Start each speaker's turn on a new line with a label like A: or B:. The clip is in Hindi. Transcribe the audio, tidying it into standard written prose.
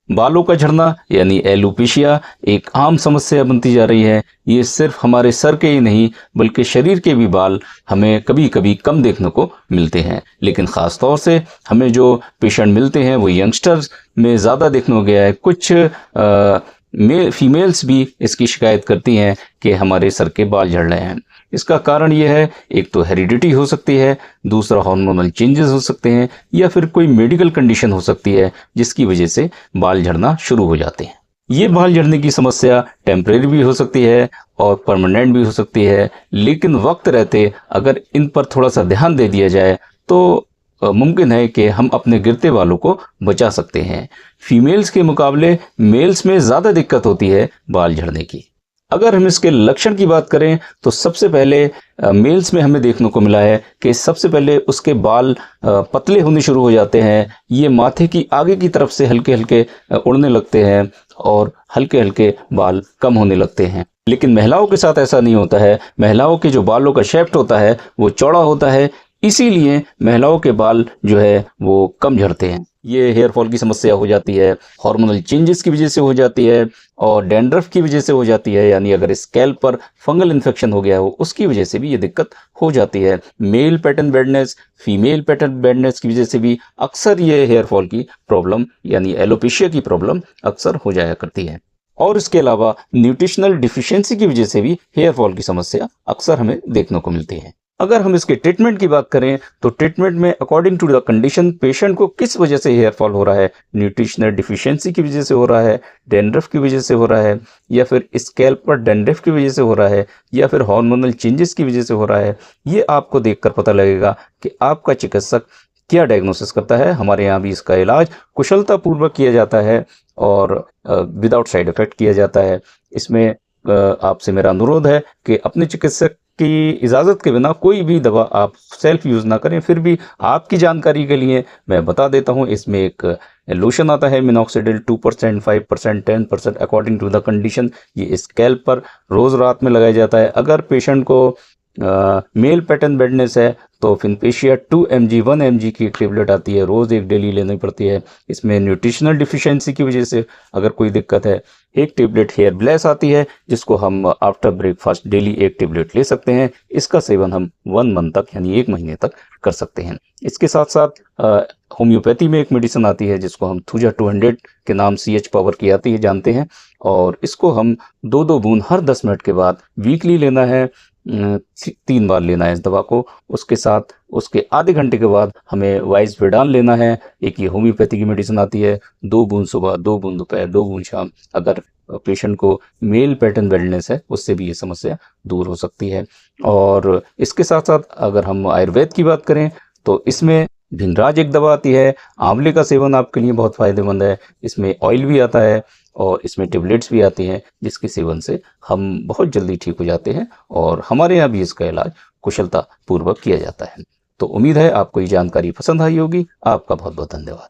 A: बालों का झड़ना यानी एलोपेशिया एक आम समस्या बनती जा रही है। ये सिर्फ हमारे सर के ही नहीं बल्कि शरीर के भी बाल हमें कभी कभी कम देखने को मिलते हैं, लेकिन ख़ास तौर से हमें जो पेशेंट मिलते हैं वो यंगस्टर्स में ज़्यादा देखने को गया है। कुछ फीमेल्स भी इसकी शिकायत करती हैं कि हमारे सर के बाल झड़ रहे हैं। इसका कारण ये है, एक तो हेरिडिटी हो सकती है, दूसरा हार्मोनल चेंजेस हो सकते हैं, या फिर कोई मेडिकल कंडीशन हो सकती है जिसकी वजह से बाल झड़ना शुरू हो जाते हैं। ये बाल झड़ने की समस्या टेम्परेरी भी हो सकती है और परमानेंट भी हो सकती है, लेकिन वक्त रहते अगर इन पर थोड़ा सा ध्यान दे दिया जाए तो मुमकिन है कि हम अपने गिरते बालों को बचा सकते हैं। फीमेल्स के मुकाबले मेल्स में ज़्यादा दिक्कत होती है बाल झड़ने की। अगर हम इसके लक्षण की बात करें तो सबसे पहले मेल्स में हमें देखने को मिला है कि सबसे पहले उसके बाल पतले होने शुरू हो जाते हैं। ये माथे की आगे की तरफ से हल्के हल्के उड़ने लगते हैं और हल्के हल्के बाल कम होने लगते हैं। लेकिन महिलाओं के साथ ऐसा नहीं होता है। महिलाओं के जो बालों का शेफ्ट होता है वो चौड़ा होता है, इसीलिए महिलाओं के बाल जो है वो कम झड़ते हैं। ये हेयर फॉल की समस्या हो जाती है, हार्मोनल चेंजेस की वजह से हो जाती है और डैंड्रफ की वजह से हो जाती है, यानी अगर स्कैल्प पर फंगल इन्फेक्शन हो गया हो उसकी वजह से भी ये दिक्कत हो जाती है। Male pattern badness, female pattern badness की वजह से भी अक्सर ये हेयर फॉल की प्रॉब्लम यानी एलोपेशिया की प्रॉब्लम अक्सर हो जाया करती है। और इसके अलावा न्यूट्रिशनल डिफिशियंसी की वजह से भी हेयर फॉल की समस्या अक्सर हमें देखने को मिलती है। अगर हम इसके ट्रीटमेंट की बात करें तो ट्रीटमेंट में according to the condition patient को किस वजह से हेयर फॉल हो रहा है, न्यूट्रिशनल डिफिशियंसी की वजह से हो रहा है, डैंड्रफ की वजह से हो रहा है, या फिर स्कैल्प पर डैंड्रफ की वजह से हो रहा है, या फिर हार्मोनल चेंजेस की वजह से हो रहा है, ये आपको देखकर पता लगेगा कि आपका चिकित्सक क्या डायग्नोसिस करता है। हमारे यहाँ भी इसका इलाज कुशलतापूर्वक किया जाता है और विदाउट साइड इफेक्ट किया जाता है। इसमें आपसे मेरा अनुरोध है कि अपने चिकित्सक की इजाज़त के बिना कोई भी दवा आप सेल्फ यूज़ ना करें। फिर भी आपकी जानकारी के लिए मैं बता देता हूँ, इसमें एक लोशन आता है minoxidil 2%, 5%, 10% according to the condition. ये स्कैल्प पर रोज़ रात में लगाया जाता है। अगर पेशेंट को मेल पैटर्न बैडनेस है तो फिनपेशिया 2 mg 1 mg की टेबलेट आती है, रोज़ एक डेली लेनी पड़ती है। इसमें न्यूट्रिशनल डिफिशियंसी की वजह से अगर कोई दिक्कत है, एक टेबलेट हेयर ब्लेस आती है जिसको हम आफ्टर ब्रेकफास्ट डेली एक टेबलेट ले सकते हैं। इसका सेवन हम 1 मंथ तक यानी 1 महीने तक कर सकते हैं। इसके साथ साथ होम्योपैथी में एक मेडिसिन आती है जिसको हम थूजा 200 के नाम CH पावर की आती है जानते हैं, और इसको हम 2-2 बूंद हर 10 मिनट के बाद वीकली लेना है। 3 बार लेना है इस दवा को। उसके साथ उसके आधे घंटे के बाद हमें वाइसविडान लेना है। एक ये होम्योपैथी की मेडिसिन आती है, 2 बूंद सुबह, 2 बूंद दोपहर, 2 बूंद शाम। अगर पेशेंट को मेल पैटर्न बैडनेस है उससे भी ये समस्या दूर हो सकती है। और इसके साथ साथ अगर हम आयुर्वेद की बात करें तो इसमें भिनराज एक दवा आती है। आंवले का सेवन आपके लिए बहुत फ़ायदेमंद है। इसमें ऑयल भी आता है और इसमें टेबलेट्स भी आती हैं जिसके सेवन से हम बहुत जल्दी ठीक हो जाते हैं और हमारे यहाँ भी इसका इलाज कुशलता पूर्वक किया जाता है। तो उम्मीद है आपको ये जानकारी पसंद आई होगी। आपका बहुत बहुत धन्यवाद।